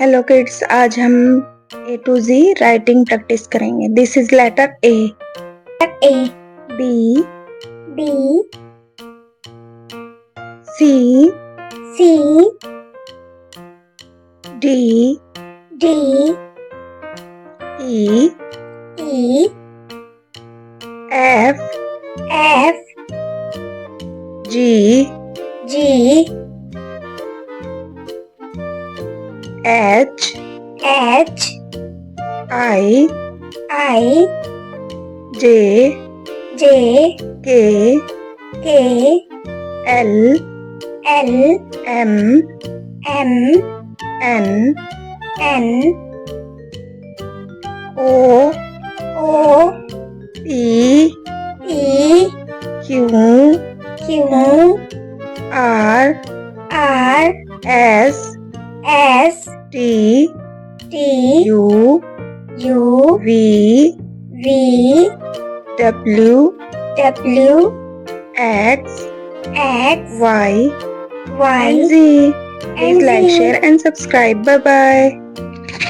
Hello kids, आज हम A to Z writing practice करेंगे। This is letter A, B, C, D, E, F, G, H, I, J, K, L, M, N, O, P, Q, R, S, T, U, V, W, X, Y, and Z. Please like, share and subscribe. Bye bye.